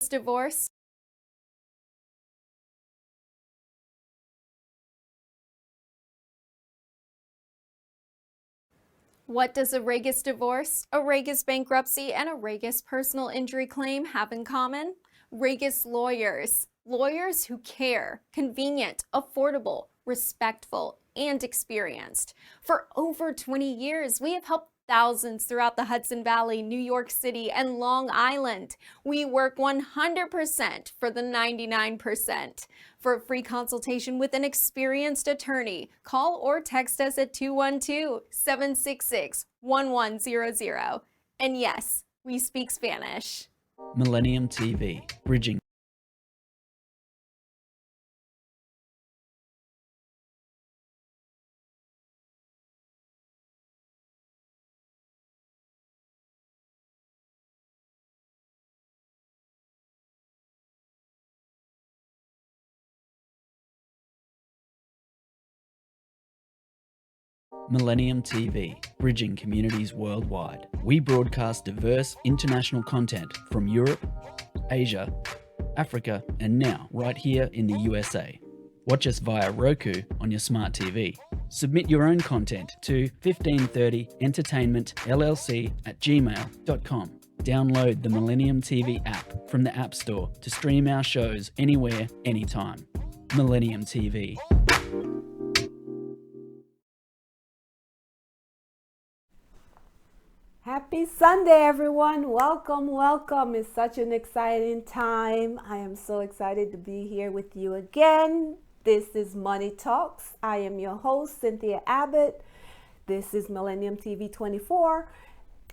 Divorce. What does a Regis divorce, a Regis bankruptcy, and a Regis personal injury claim have in common? Regis lawyers. Lawyers who care, convenient, affordable, respectful, and experienced. For over 20 years, we have helped thousands throughout the Hudson Valley, New York City, and Long Island. We work 100% for the 99%. For a free consultation with an experienced attorney, call or text us at 212-766-1100. And yes, we speak Spanish. Millennium TV, bridging. Millennium TV, bridging communities worldwide. We broadcast diverse international content from Europe, Asia, Africa, and now right here in the USA. Watch us via Roku on your smart TV. Submit your own content to 1530entertainmentllc@gmail.com. Download the Millennium TV app from the App Store to stream our shows anywhere, anytime. Millennium TV. Happy Sunday, everyone. Welcome, welcome. It's such an exciting time. I am so excited to be here with you again. This is Money Talks. I am your host, Cynthia Abbott. This is Millennium TV 24.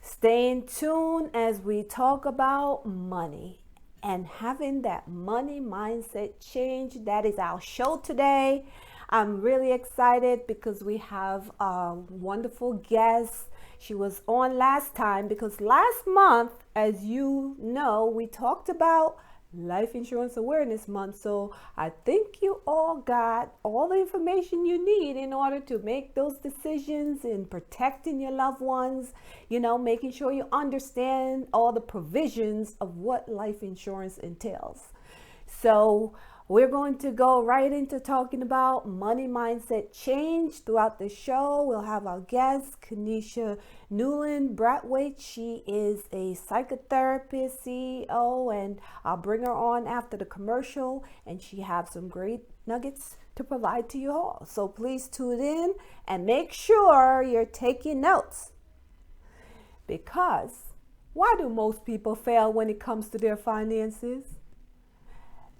Stay tuned as we talk about money and having that money mindset change. That is our show today. I'm really excited because we have a wonderful guest. She was on last time because last month, as you know, we talked about Life Insurance Awareness Month. So I think you all got all the information you need in order to make those decisions in protecting your loved ones, making sure you understand all the provisions of what life insurance entails. So we're going to go right into talking about money mindset change throughout the show. We'll have our guest, Kenesha Newland Brathwaite. She is a psychotherapist, CEO, and I'll bring her on after the commercial, and she has some great nuggets to provide to you all. So please tune in and make sure you're taking notes. Because why do most people fail when it comes to their finances?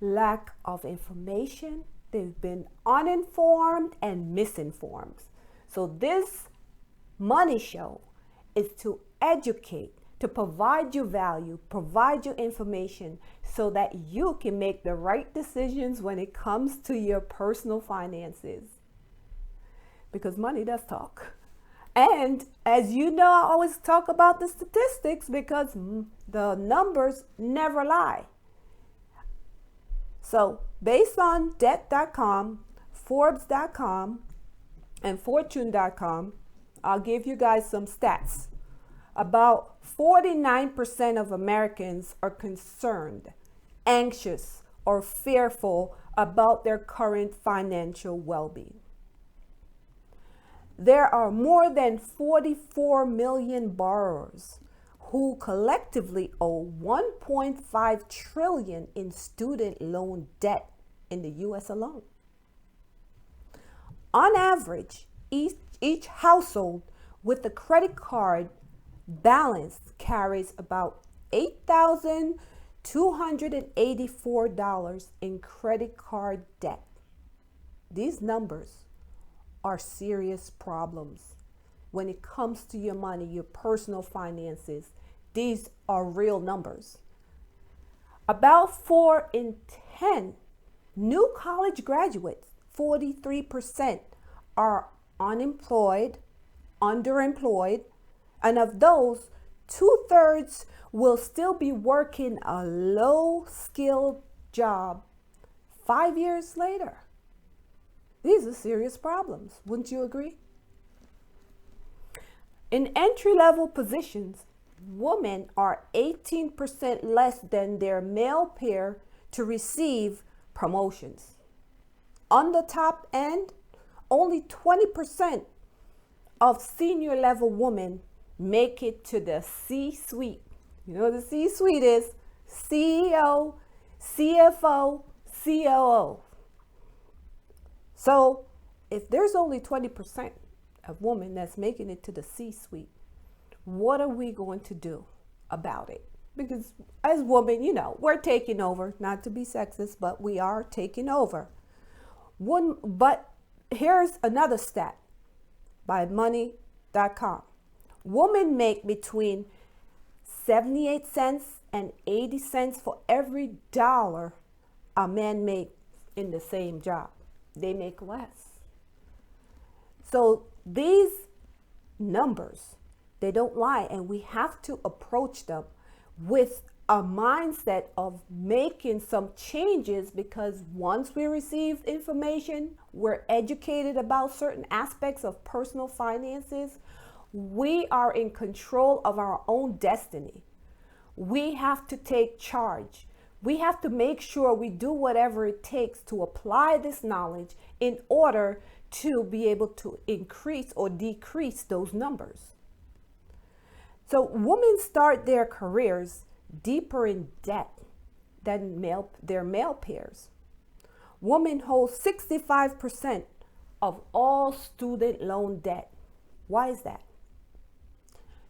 Lack of information. They've been uninformed and misinformed. So this money show is to educate, to provide you value, provide you information so that you can make the right decisions when it comes to your personal finances. Because money does talk. And as you know, I always talk about the statistics because the numbers never lie. So based on debt.com, Forbes.com, and Fortune.com, I'll give you guys some stats. About 49% of Americans are concerned, anxious, or fearful about their current financial well-being. There are more than 44 million borrowers who collectively owe 1.5 trillion in student loan debt in the US alone. On average, each household with a credit card balance carries about $8,284 in credit card debt. These numbers are serious problems when it comes to your money, your personal finances. These are real numbers. About 4 in 10 new college graduates, 43%, are unemployed, underemployed, and of those, 2/3 will still be working a low-skilled job 5 years later. These are serious problems, wouldn't you agree? In entry-level positions, women are 18% less than their male peer to receive promotions. On the top end, only 20% of senior level women make it to the C-suite. You know what the C-suite is? CEO, CFO, COO. So if there's only 20% of women that's making it to the C-suite, what are we going to do about it? Because as women, we're taking over, not to be sexist, but we are taking over. But here's another stat by money.com. Women make between 78 cents and 80 cents for every dollar a man makes in the same job. They make less. So these numbers, they don't lie, and we have to approach them with a mindset of making some changes, because once we receive information, we're educated about certain aspects of personal finances, we are in control of our own destiny. We have to take charge. We have to make sure we do whatever it takes to apply this knowledge in order to be able to increase or decrease those numbers. So women start their careers deeper in debt than their male peers. Women hold 65% of all student loan debt. Why is that?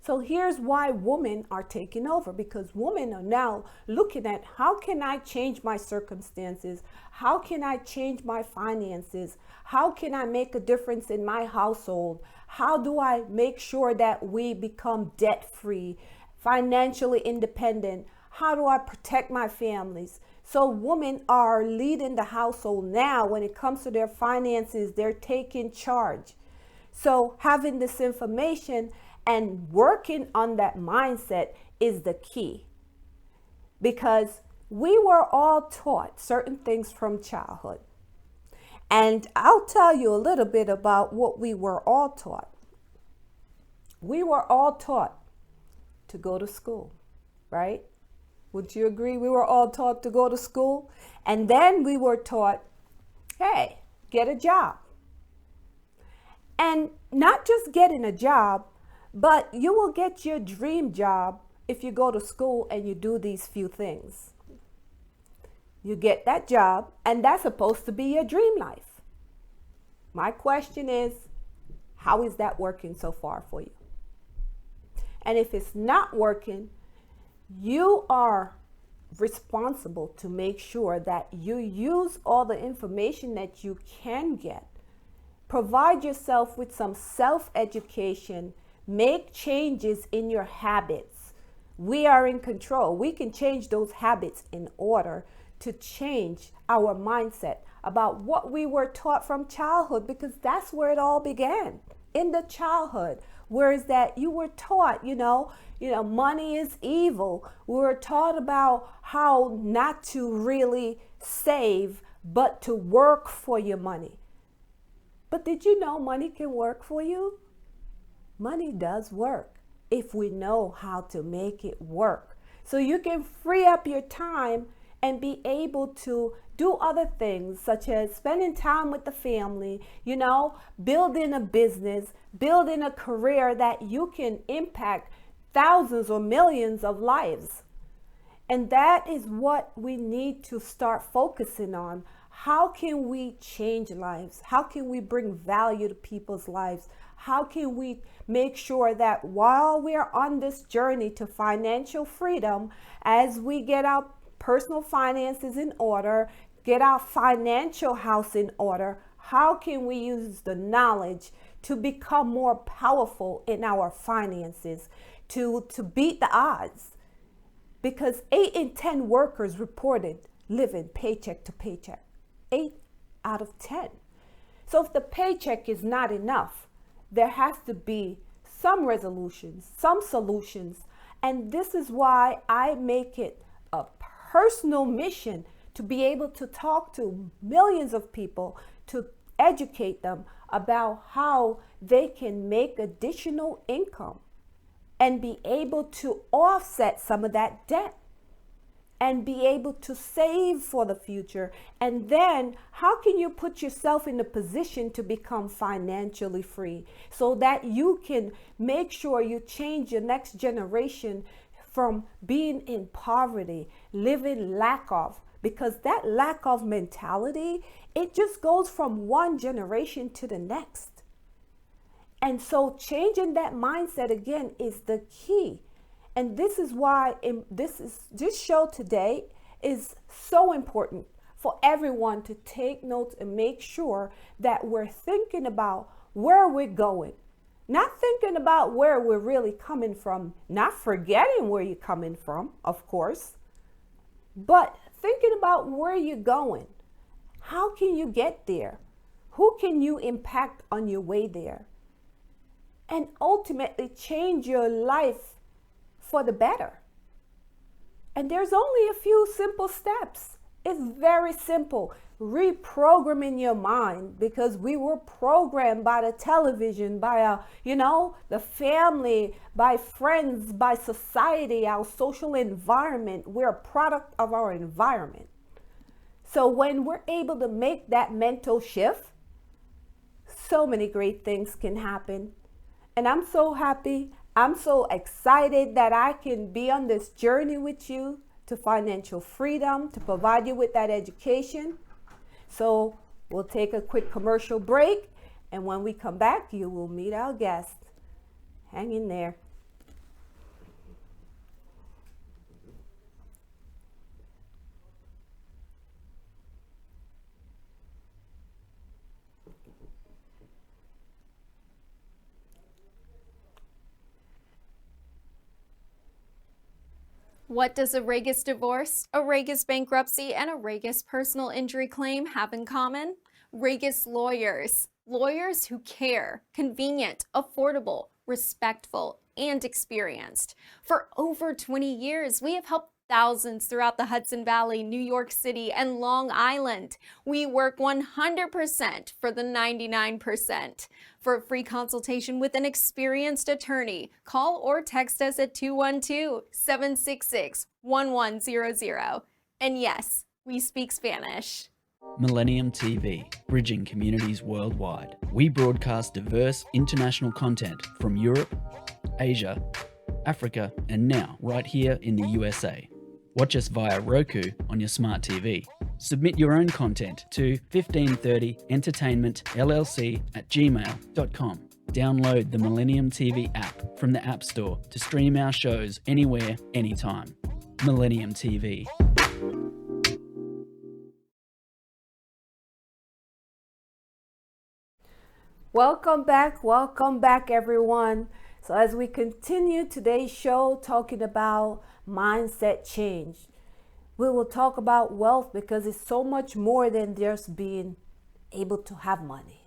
So here's why women are taking over, because women are now looking at, how can I change my circumstances? How can I change my finances? How can I make a difference in my household? How do I make sure that we become debt-free, financially independent? How do I protect my families? So women are leading the household now. When it comes to their finances, they're taking charge. So having this information and working on that mindset is the key, because we were all taught certain things from childhood. And I'll tell you a little bit about what we were all taught. We were all taught to go to school, right? Would you agree? We were all taught to go to school. And then we were taught, hey, get a job. And not just getting a job, but you will get your dream job if you go to school and you do these few things. You get that job, and that's supposed to be your dream life. My question is, how is that working so far for you? And if it's not working, you are responsible to make sure that you use all the information that you can get. Provide yourself with some self-education. Make changes in your habits. We are in control. We can change those habits in order to change our mindset about what we were taught from childhood, because that's where it all began, in the childhood. Whereas that you were taught, money is evil. We were taught about how not to really save, but to work for your money. But did you know money can work for you? Money does work if we know how to make it work. So you can free up your time and be able to do other things, such as spending time with the family, building a business, building a career that you can impact thousands or millions of lives. And that is what we need to start focusing on. How can we change lives? How can we bring value to people's lives? How can we make sure that while we're on this journey to financial freedom, as we get our personal finances in order, get our financial house in order, how can we use the knowledge to become more powerful in our finances, to beat the odds? Because 8 in 10 workers reported living paycheck to paycheck. 8 out of 10. So if the paycheck is not enough, there has to be some resolutions, some solutions. And this is why I make it a personal mission to be able to talk to millions of people, to educate them about how they can make additional income and be able to offset some of that debt and be able to save for the future. And then how can you put yourself in a position to become financially free so that you can make sure you change your next generation from being in poverty, living lack of, because that lack of mentality, it just goes from one generation to the next. And so changing that mindset again is the key. And this is why this show today is so important for everyone to take notes and make sure that we're thinking about where we're going. Not thinking about where we're really coming from, not forgetting where you're coming from, of course, but thinking about where you're going. How can you get there? Who can you impact on your way there? And ultimately change your life for the better. And there's only a few simple steps. It's very simple. Reprogramming your mind, because we were programmed by the television, by the family, by friends, by society, our social environment. We're a product of our environment. So when we're able to make that mental shift, so many great things can happen. And I'm so happy, I'm so excited that I can be on this journey with you to financial freedom, to provide you with that education. So we'll take a quick commercial break, and when we come back, you will meet our guest. Hang in there. What does a Regis divorce, a Regis bankruptcy, and a Regis personal injury claim have in common? Regis lawyers. Lawyers who care, convenient, affordable, respectful, and experienced. For over 20 years, we have helped thousands throughout the Hudson Valley, New York City, and Long Island. We work 100% for the 99%. For a free consultation with an experienced attorney, call or text us at 212-766-1100. And yes, we speak Spanish. Millennium TV, bridging communities worldwide. We broadcast diverse international content from Europe, Asia, Africa, and now right here in the USA. Watch us via Roku on your smart TV. Submit your own content to 1530entertainmentllc@gmail.com. Download the Millennium TV app from the App Store to stream our shows anywhere, anytime. Millennium TV. Welcome back everyone. So as we continue today's show talking about mindset change, we will talk about wealth because it's so much more than just being able to have money.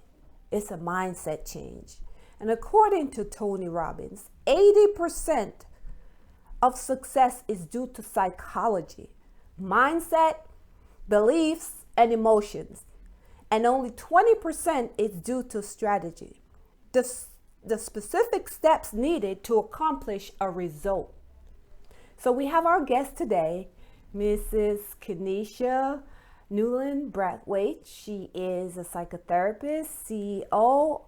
It's a mindset change. And according to Tony Robbins, 80% of success is due to psychology, mindset, beliefs, and emotions. And only 20% is due to strategy, the specific steps needed to accomplish a result. So we have our guest today, Mrs. Kenesha Newland Brathwaite. She is a psychotherapist, CEO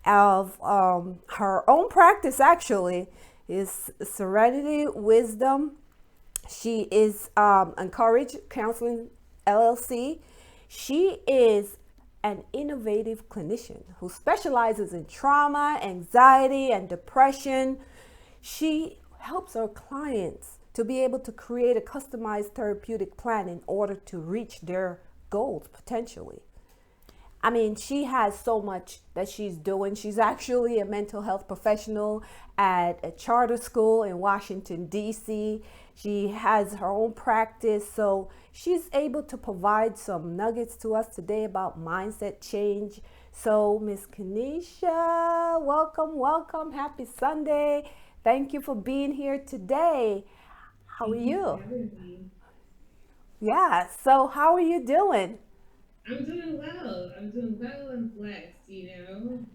of her own practice, actually, is Serenity Wisdom. She is Encourage Counseling LLC. She is an innovative clinician who specializes in trauma, anxiety, and depression. She helps her clients to be able to create a customized therapeutic plan in order to reach their goals potentially. I mean, she has so much that she's doing. She's actually a mental health professional at a charter school in Washington, D.C. She has her own practice, so she's able to provide some nuggets to us today about mindset change. So, Miss Kenesha, welcome. Happy Sunday. Thank you for being here today. How are you? Yeah, so how are you doing? I'm doing well. I'm doing well. I'm blessed,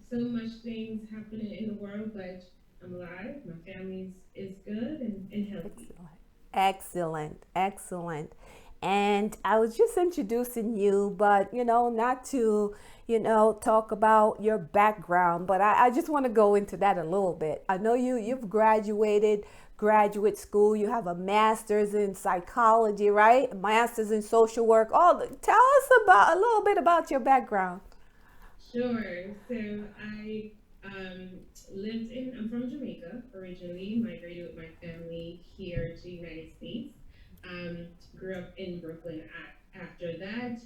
So much things happening in the world, but I'm alive. My family's is good and healthy. Excellent, excellent. And I was just introducing you, but not to, talk about your background, but I just want to go into that a little bit. I know you've graduated graduate school, you have a master's in psychology, right? A master's in social work. Tell us about a little bit about your background. Sure. So I I'm from Jamaica originally, migrated with my family here to the United States. Grew up in Brooklyn. After that,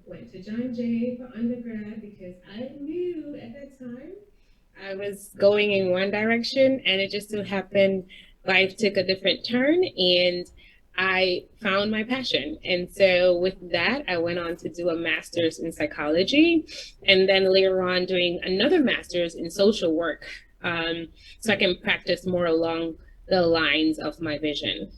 went to John Jay for undergrad because I knew at that time I was going in one direction, and it just so happened life took a different turn, and I found my passion. And so with that, I went on to do a master's in psychology, and then later on doing another master's in social work, so I can practice more along the lines of my vision.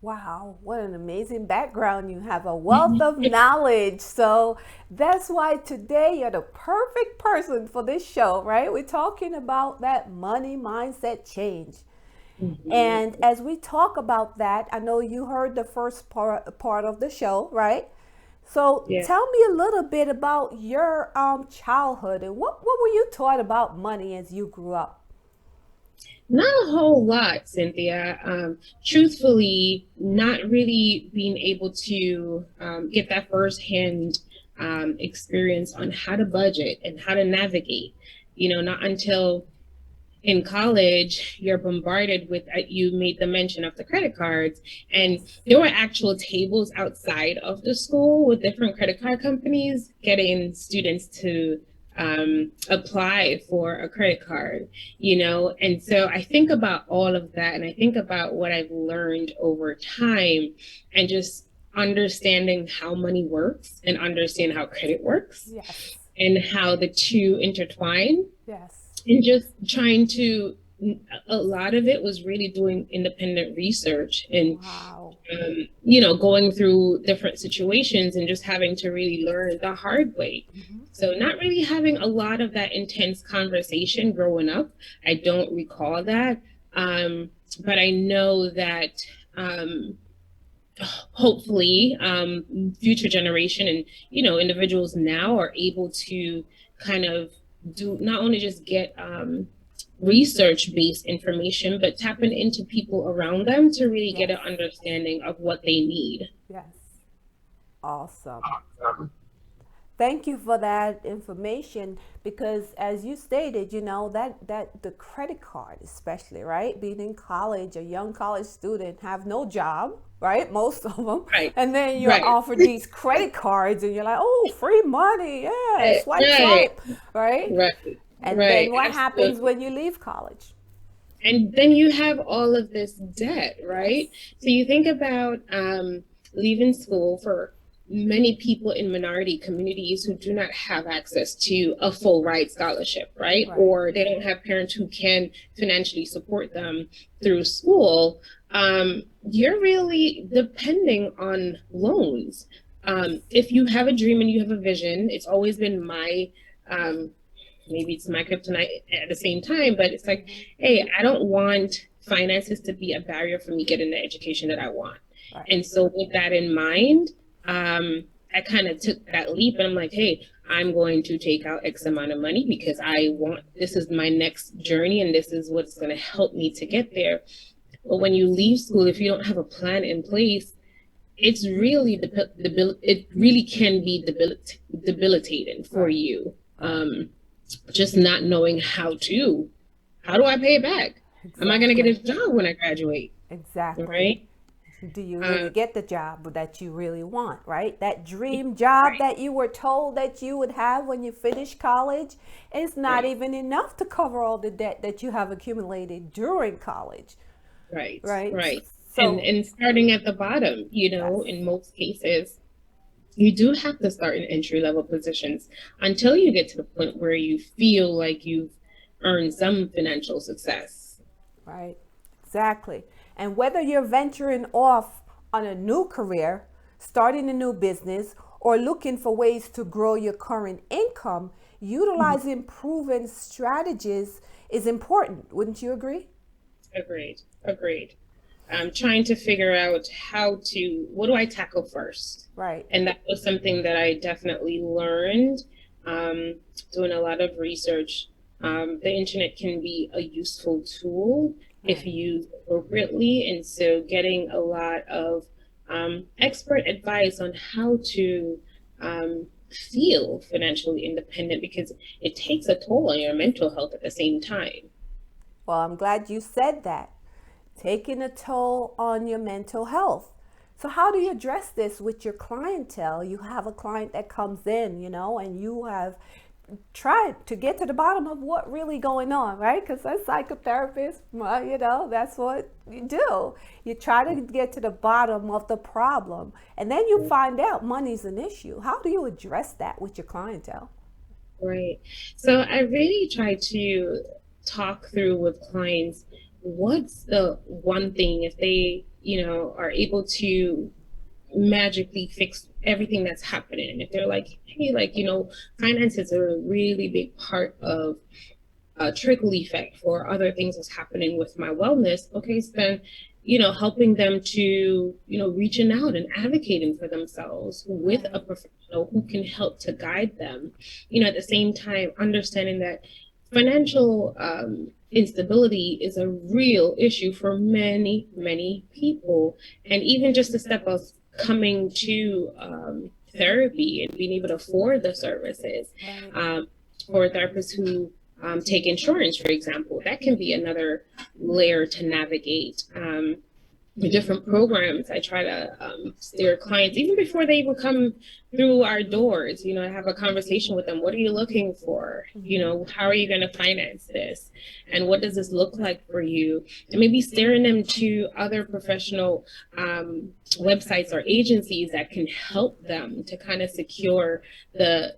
Wow, what an amazing background. You have a wealth of knowledge. So that's why today you're the perfect person for this show, right? We're talking about that money mindset change. And as we talk about that, I know you heard the first part of the show, right? So Yeah. tell me a little bit about your childhood and what were you taught about money as you grew up? Not a whole lot, Cynthia. Truthfully, not really being able to get that firsthand experience on how to budget and how to navigate. Not until in college, you're bombarded with, you made the mention of the credit cards, and there were actual tables outside of the school with different credit card companies getting students to apply for a credit card, and so I think about all of that, and I think about what I've learned over time, and just understanding how money works and understand how credit works Yes, and how the two intertwine, yes. and just trying to, a lot of it was really doing independent research and Wow. going through different situations and just having to really learn the hard way. So not really having a lot of that intense conversation growing up. I don't recall that, but I know that hopefully future generation and individuals now are able to kind of do not only just get research based information, but tapping into people around them to really get an Yes, understanding of what they need. yes. Awesome. Thank you for that information because as you stated, that the credit card especially, right? Being in college, a young college student have no job, right? Most of them. Right, And then you're right, offered these credit cards and you're like, "Oh, free money. Yeah, right, swipe right, swipe." Right? right, And right, then what happens absolutely. when you leave college? And then you have all of this debt, right? Yes. So you think about leaving school for many people in minority communities who do not have access to a full ride scholarship, right? Right. Or they don't have parents who can financially support them through school. You're really depending on loans. If you have a dream and you have a vision, it's always been my um, maybe it's my kryptonite at the same time, but it's like, hey, I don't want finances to be a barrier for me getting the education that I want. Right. And so with that in mind, I kind of took that leap and I'm like, hey, I'm going to take out X amount of money because this is my next journey and this is what's going to help me to get there. But when you leave school, if you don't have a plan in place, it's really it really can be debilitating for Right. you. Just not knowing how do I pay it back? Am I going to get a Exactly. job when I graduate? Exactly. Right? Do you really Uh, get the job that you really want, right? That dream job right, that you were told that you would have when you finish college is not right, even enough to cover all the debt that you have accumulated during college, right, right? right. And So, starting at the bottom, yes, in most cases, you do have to start in entry level positions until you get to the point where you feel like you've earned some financial success. right, exactly. And whether you're venturing off on a new career, starting a new business, or looking for ways to grow your current income, utilizing proven strategies is important. Wouldn't you agree? Agreed. I'm trying to figure out what do I tackle first? Right. And that was something that I definitely learned doing a lot of research. The internet can be a useful tool if used appropriately. And so getting a lot of expert advice on how to feel financially independent, because it takes a toll on your mental health at the same time. Well, I'm glad you said that. Taking a toll on your mental health. So how do you address this with your clientele? You have a client that comes in, and you have tried to get to the bottom of what really going on, right? Because as psychotherapists, well, that's what you do. You try to get to the bottom of the problem, and then you find out money's an issue. How do you address that with your clientele? Right. So I really try to talk through with clients what's the one thing, if they, are able to magically fix everything that's happening. If they're like, hey, finances are a really big part of a trickle effect for other things that's happening with my wellness. Okay, so then, helping them to, reaching out and advocating for themselves with a professional who can help to guide them, at the same time, understanding that financial instability is a real issue for many, many people. And even just the step of coming to therapy and being able to afford the services for therapists who take insurance, for example, that can be another layer to navigate. The different programs I try to steer clients, even before they even come through our doors, I have a conversation with them. What are you looking for? How are you going to finance this? And what does this look like for you? And maybe steering them to other professional websites or agencies that can help them to kind of secure the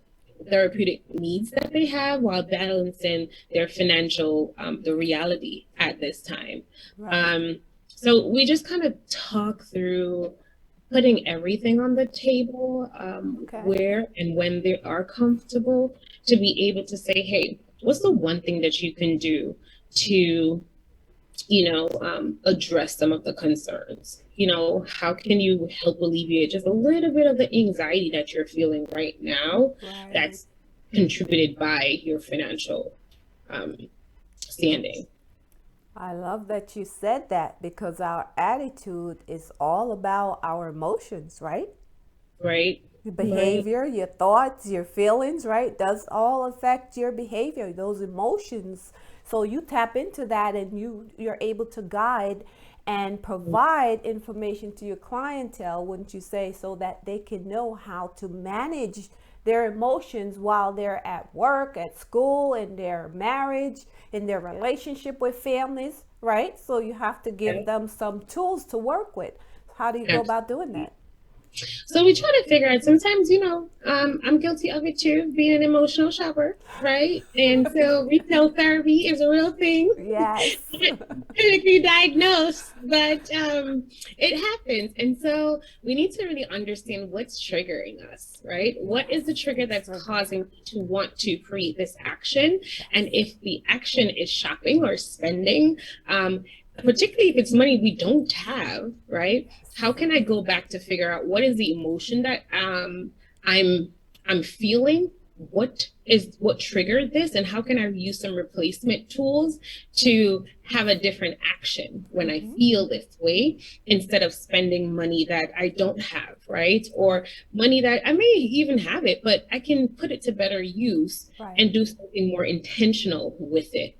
therapeutic needs that they have while balancing their financial, the reality at this time. Right. So we just kind of talk through putting everything on the table, where and when they are comfortable, to be able to say, hey, what's the one thing that you can do to, address some of the concerns? How can you help alleviate just a little bit of the anxiety that you're feeling right now that's contributed by your financial standing? I love that you said that, because our attitude is all about our emotions, right? Right. Your behavior, your thoughts, your feelings, right? Does all affect your behavior, those emotions. So you tap into that, and you're able to guide and provide information to your clientele, wouldn't you say, so that they can know how to manage their emotions while they're at work, at school, in their marriage, in their relationship with families, right? So you have to give them some tools to work with. How do you go about doing that? So we try to figure out, sometimes, I'm guilty of it too, being an emotional shopper, right? And so retail therapy is a real thing. Yes. Clinically diagnosed, but it happens. And so we need to really understand what's triggering us, right? What is the trigger that's causing me to want to create this action? And if the action is shopping or spending, particularly if it's money we don't have, right? How can I go back to figure out what is the emotion that I'm feeling? What triggered this, and how can I use some replacement tools to have a different action when I feel this way, instead of spending money that I don't have, right? Or money that I may even have it, but I can put it to better use and do something more intentional with it.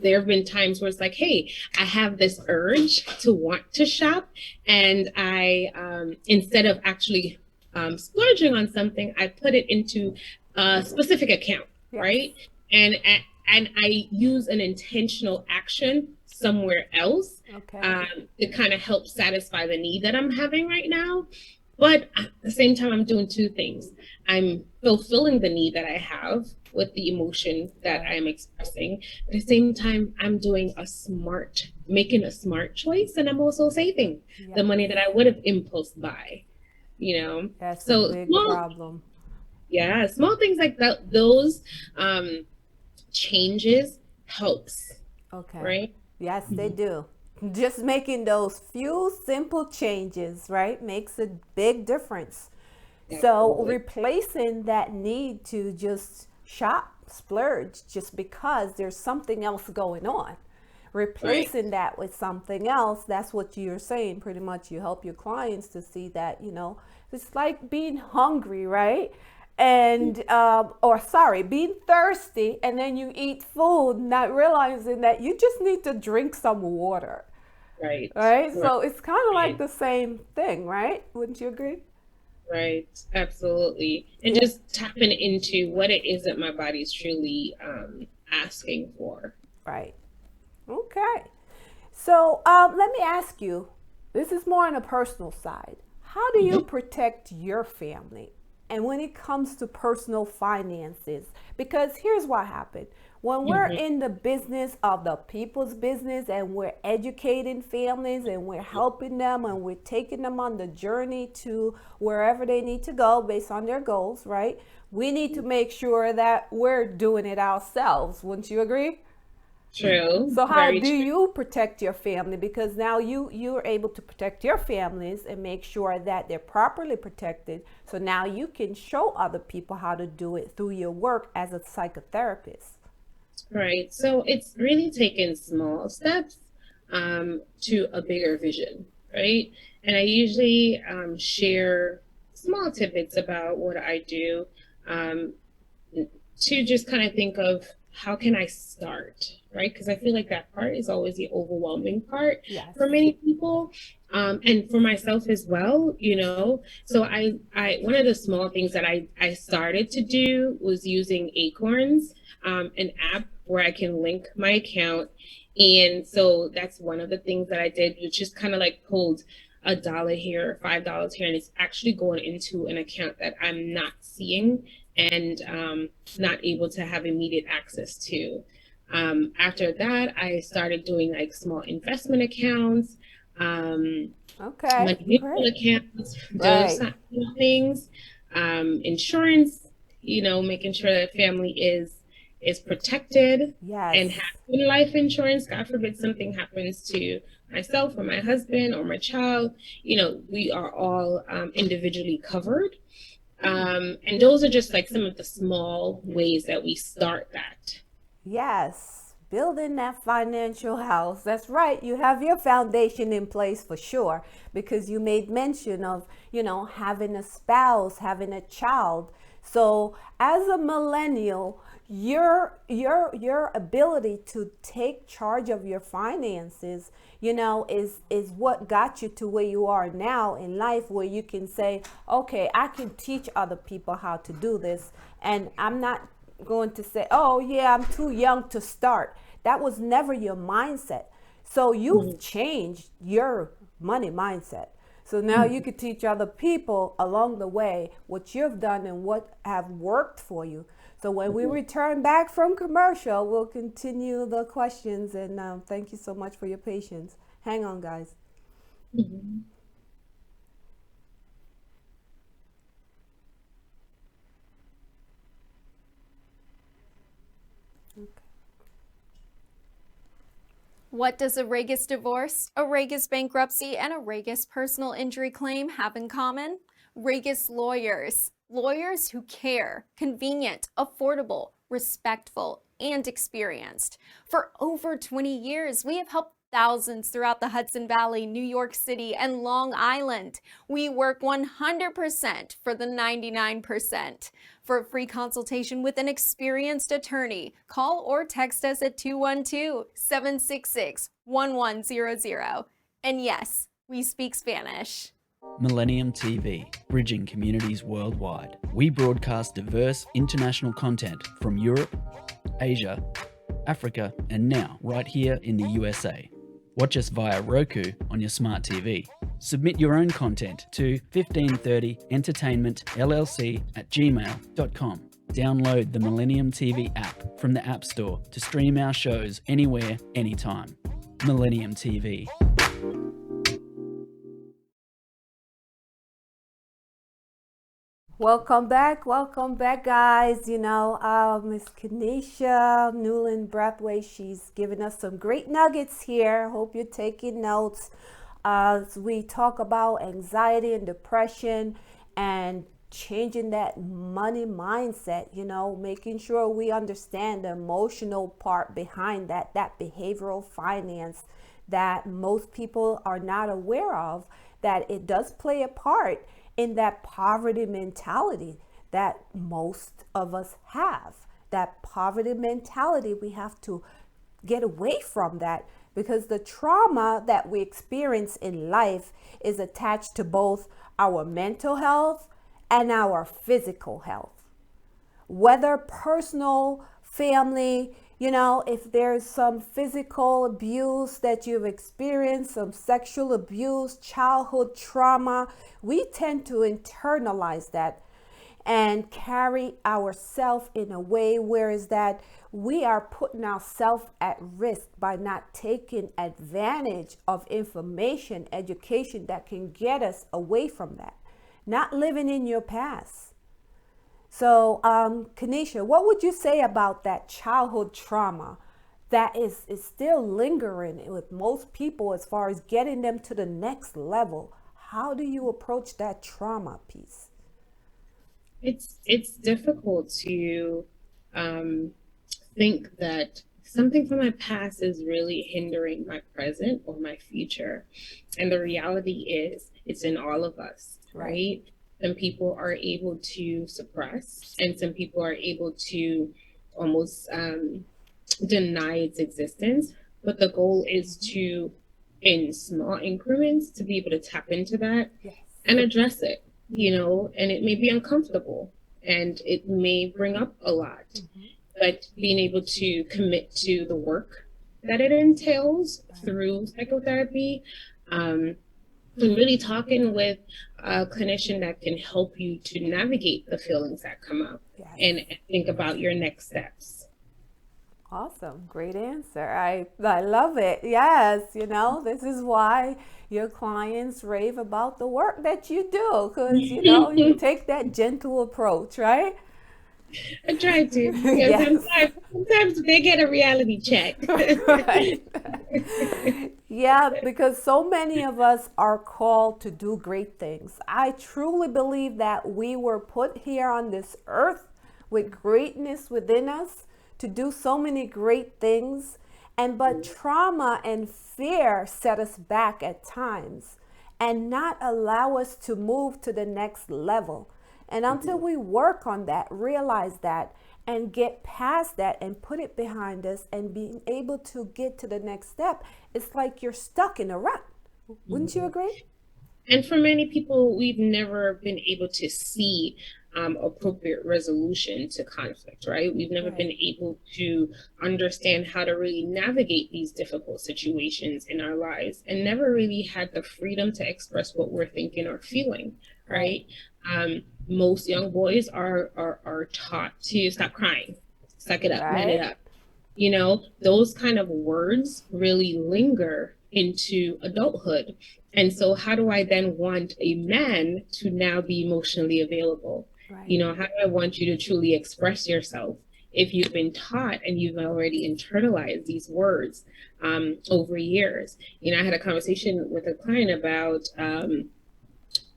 There have been times where it's like, hey, I have this urge to want to shop, and I, instead of actually splurging on something, I put it into a specific account, right? And I use an intentional action somewhere else to kind of help satisfy the need that I'm having right now. But at the same time, I'm doing two things. I'm fulfilling the need that I have with the emotion that I'm expressing. At the same time, I'm making a smart choice, and I'm also saving the money that I would have impulse buy, That's so a big problem. Yeah, small things like that, those changes helps, Okay. right? Yes, they do. Just making those few simple changes, right, makes a big difference. So Absolutely. replacing that need to just shop, splurge, just because there's something else going on. Right. Replacing that with something else, that's what you're saying. Pretty much you help your clients to see that, it's like being hungry, right? And, or sorry, being thirsty, and then you eat food, not realizing that you just need to drink some water, Right. right? Right. So it's kind of like Right. the same thing, right? Wouldn't you agree? Right. Absolutely. And Yeah. just tapping into what it is that my body's truly asking for. Right. Okay. So let me ask you, this is more on a personal side. How do you Mhm. protect your family? And when it comes to personal finances, because here's what happened. When we're Mhm. in the business of the people's business and we're educating families and we're helping them and we're taking them on the journey to wherever they need to go based on their goals, right? We need to make sure that we're doing it ourselves. Wouldn't you agree? True. So how Very do true. you protect your family? Because now you're able to protect your families and make sure that they're properly protected. So now you can show other people how to do it through your work as a psychotherapist. Right. So it's really taken small steps to a bigger vision, right? And I usually share small tidbits about what I do um, to just kind of think of how can I start, right? Because I feel like that part is always the overwhelming part Yes. for many people, and for myself as well. So one of the small things that I started to do was using Acorns, an app where I can link my account, and so that's one of the things that I did, which just kind of like pulled $1 here, $5 here, and it's actually going into an account that I'm not seeing and not able to have immediate access to. After that, I started doing like small investment accounts, Okay. money mutual Great. accounts, those Right. kind of things, insurance. Making sure that family is protected Yes. and having life insurance. God forbid something happens to myself or my husband or my child. We are all individually covered. And those are just like some of the small ways that we start that. Yes, building that financial house. That's right. You have your foundation in place for sure because you made mention of, having a spouse, having a child. So, as a millennial, your ability to take charge of your finances, is what got you to where you are now in life, where you can say, okay, I can teach other people how to do this, and I'm not going to say, oh, yeah, I'm too young to start. That was never your mindset. So you've Mhm. changed your money mindset. So now you could teach other people along the way what you've done and what have worked for you. So when we return back from commercial, we'll continue the questions. And thank you so much for your patience. Hang on, guys. Mhm. What does a Regis divorce, a Regis bankruptcy, and a Regis personal injury claim have in common? Regis lawyers. Lawyers who care, convenient, affordable, respectful, and experienced. For over 20 years, we have helped thousands throughout the Hudson Valley, New York City, and Long Island. We work 100% for the 99%. For a free consultation with an experienced attorney, call or text us at 212-766-1100. And yes, we speak Spanish. Millennium TV, bridging communities worldwide. We broadcast diverse international content from Europe, Asia, Africa, and now right here in the USA. Watch us via Roku on your smart TV. Submit your own content to 1530entertainmentllc@gmail.com. Download the Millennium TV app from the App Store to stream our shows anywhere, anytime. Millennium TV. Welcome back, guys. Miss Kenesha Newland Breathway, she's giving us some great nuggets here. Hope you're taking notes as we talk about anxiety and depression and changing that money mindset, making sure we understand the emotional part behind that behavioral finance that most people are not aware of, that it does play a part in that poverty mentality that most of us have. That poverty mentality, we have to get away from that, because the trauma that we experience in life is attached to both our mental health and our physical health. Whether personal, family, if there's some physical abuse that you've experienced, some sexual abuse, childhood trauma, we tend to internalize that and carry ourselves in a way where is that we are putting ourselves at risk by not taking advantage of information, education that can get us away from that, not living in your past. So, Kenesha, what would you say about that childhood trauma that is still lingering with most people as far as getting them to the next level? How do you approach that trauma piece? It's difficult to think that something from my past is really hindering my present or my future. And the reality is it's in all of us, right? Some people are able to suppress, and some people are able to almost deny its existence. But the goal is to, in small increments, to be able to tap into that and address it, and it may be uncomfortable and it may bring up a lot, but being able to commit to the work that it entails through psychotherapy, and really talking with a clinician that can help you to navigate the feelings that come up and think about your next steps. Awesome. Great answer. I love it. Yes. This is why your clients rave about the work that you do, because, you take that gentle approach, right? I try to. Yes. Sometimes they get a reality check. Right. Yeah, because so many of us are called to do great things. I truly believe that we were put here on this earth with greatness within us to do so many great things. But trauma and fear set us back at times and not allow us to move to the next level. And until we work on that, realize that, and get past that and put it behind us and being able to get to the next step, it's like you're stuck in a rut. Wouldn't you agree? And for many people, we've never been able to see appropriate resolution to conflict, right? We've never been able to understand how to really navigate these difficult situations in our lives, and never really had the freedom to express what we're thinking or feeling, right? Most young boys are taught to stop crying, suck it up, man it up. Those kind of words really linger into adulthood. And so how do I then want a man to now be emotionally available? How do I want you to truly express yourself if you've been taught and you've already internalized these words over years? I had a conversation with a client about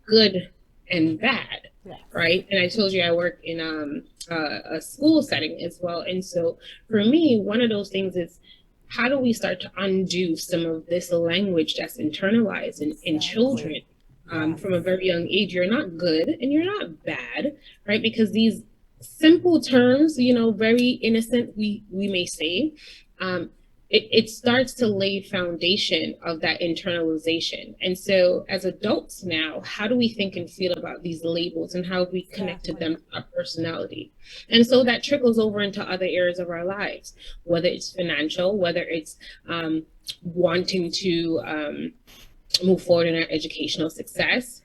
good and bad, right? And I told you I work in a school setting as well. And so for me, one of those things is, how do we start to undo some of this language that's internalized in children from a very young age? You're not good and you're not bad, right? Because these simple terms, very innocent, we may say, it starts to lay foundation of that internalization. And so as adults now, how do we think and feel about these labels and how we connected them to our personality? And so that trickles over into other areas of our lives, whether it's financial, whether it's wanting to move forward in our educational success,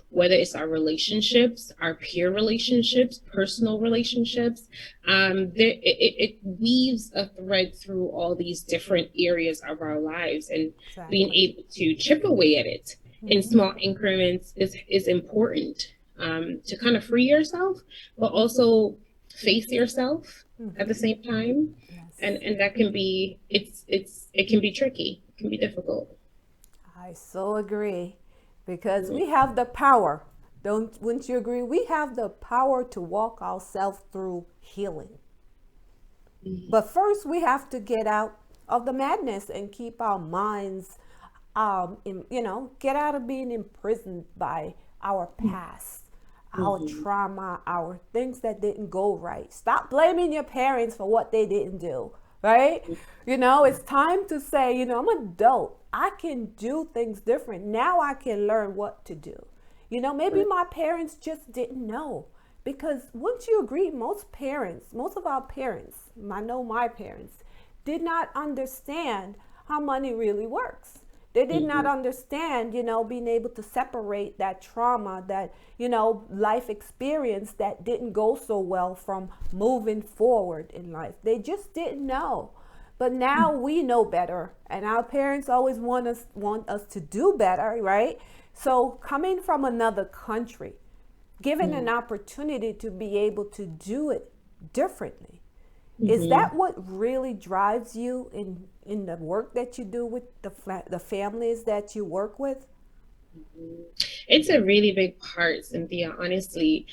whether it's our relationships, our peer relationships, personal relationships. It weaves a thread through all these different areas of our lives, and being able to chip away at it in small increments is important. to kind of free yourself, but also face yourself at the same time. Yes. And that can be, it can be tricky, it can be difficult. I so agree, because we have the power. Wouldn't you agree? We have the power to walk ourselves through healing. But first, we have to get out of the madness and keep our minds, get out of being imprisoned by our past, our trauma, our things that didn't go right. Stop blaming your parents for what they didn't do, right? It's time to say, I'm an adult. I can do things different. Now I can learn what to do. Maybe my parents just didn't know. Because wouldn't you agree, most of our parents, I know my parents, did not understand how money really works. They did not understand, being able to separate that trauma, that, life experience that didn't go so well from moving forward in life. They just didn't know. But now we know better, and our parents always want us to do better, right? So coming from another country, given an opportunity to be able to do it differently. Is that what really drives you in the work that you do with the families that you work with? It's a really big part, Cynthia. Honestly,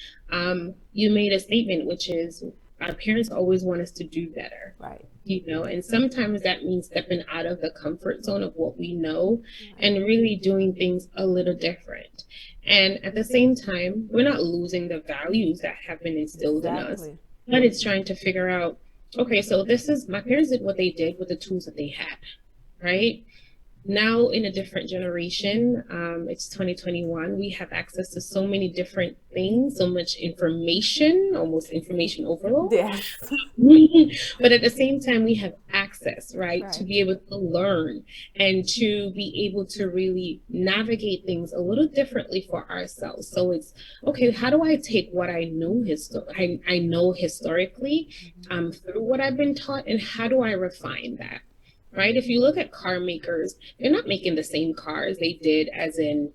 you made a statement, which is our parents always want us to do better. Right. And sometimes that means stepping out of the comfort zone of what we know and really doing things a little different. And at the same time, we're not losing the values that have been instilled in us, but it's trying to figure out, okay, so my parents did what they did with the tools that they had, right? Now in a different generation, it's 2021, we have access to so many different things, so much information, almost information overload. Yes. But at the same time, we have access, right, to be able to learn and to be able to really navigate things a little differently for ourselves. So it's, okay, how do I take what I know historically through what I've been taught, and how do I refine that? Right? If you look at car makers, they're not making the same cars they did as in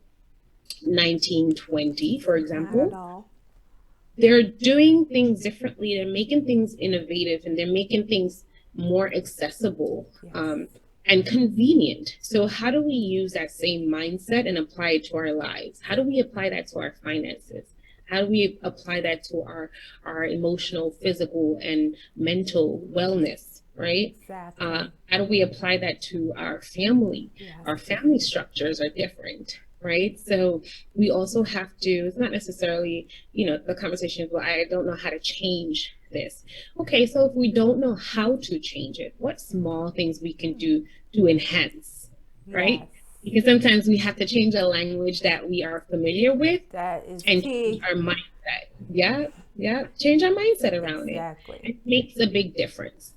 1920, for example. Not at all. They're doing things differently. They're making things innovative, and they're making things more accessible and convenient. So how do we use that same mindset and apply it to our lives? How do we apply that to our finances? How do we apply that to our emotional, physical, and mental wellness? Right? Exactly. How do we apply that to our family? Yes. Our family structures are different, right? So we also have to, it's not necessarily, the conversation is, well, I don't know how to change this. Okay, so if we don't know how to change it, what small things we can do to enhance, right? Yes. Because sometimes we have to change a language that we are familiar with. That is and key. Change our mindset. Yeah, change our mindset around exactly. It. It makes a big difference.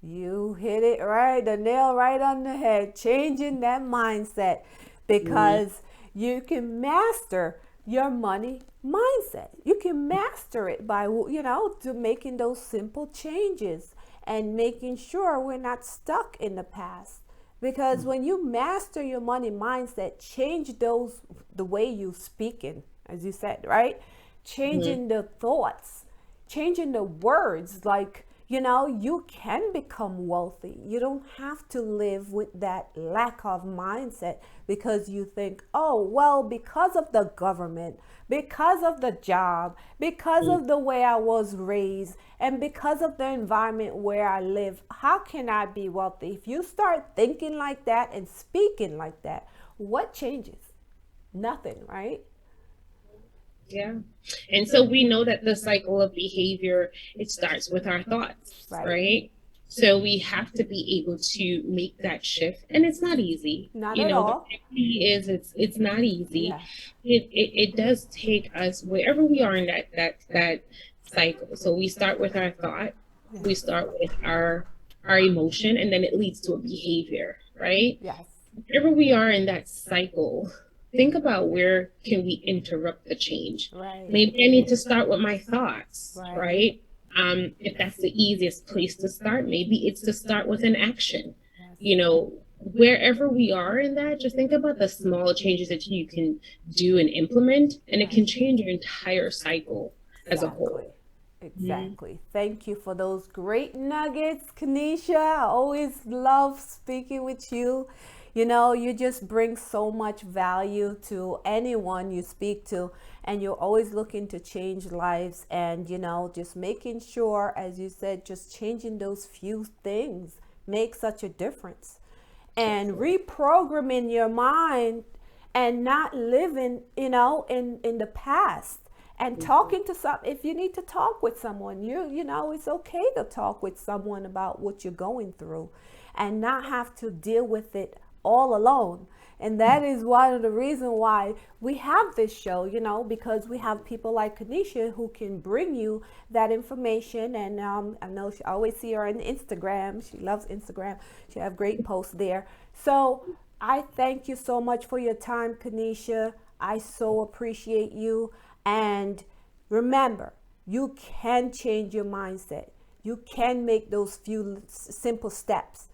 You hit it right, the nail right on the head, changing that mindset, because you can master your money mindset. You can master it by, to making those simple changes and making sure we're not stuck in the past. Because when you master your money mindset, change the way you speaking, as you said, right? Changing the thoughts, changing the words, like, you can become wealthy. You don't have to live with that lack of mindset because you think, oh, well, because of the government, because of the job, because of the way I was raised, and because of the environment where I live, how can I be wealthy? If you start thinking like that and speaking like that, what changes? Nothing, right? Yeah. And so we know that the cycle of behavior, it starts with our thoughts, right? So we have to be able to make that shift. And it's not easy. Not at all. The reality is it's not easy. Yeah. It does take us wherever we are in that cycle. So we start with our thought, we start with our emotion, and then it leads to a behavior, right? Yes. Wherever we are in that cycle, think about where can we interrupt the change. Right. Maybe I need to start with my thoughts, right? If that's the easiest place to start, maybe it's to start with an action. Yes. wherever we are in that, just think about the small changes that you can do and implement, and it can change your entire cycle as a Exactly. whole. Exactly. Thank you for those great nuggets, Kanisha. I always love speaking with you. You know, you just bring so much value to anyone you speak to, and you're always looking to change lives. And, you know, just making sure, as you said, just changing those few things makes such a difference. And reprogramming your mind and not living, you know, in the past, and talking to some, if you need to talk with someone, you know, it's okay to talk with someone about what you're going through and not have to deal with it all alone. And that is one of the reasons why we have this show, you know, because we have people like Kanisha who can bring you that information. And I know she always see her on Instagram. She loves Instagram. She have great posts there. So I thank you so much for your time, Kanisha. I so appreciate you. And remember, you can change your mindset. You can make those few simple steps.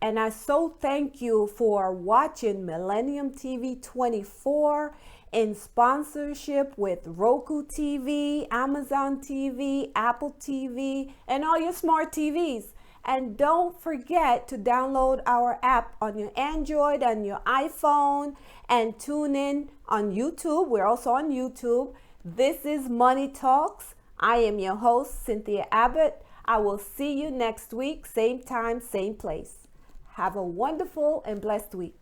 And I so thank you for watching Millennium TV 24 in sponsorship with Roku TV, Amazon TV, Apple TV, and all your smart TVs. And don't forget to download our app on your Android and your iPhone, and tune in on YouTube. We're also on YouTube. This is Money Talks. I am your host, Cynthia Abbott. I will see you next week, same time, same place. Have a wonderful and blessed week.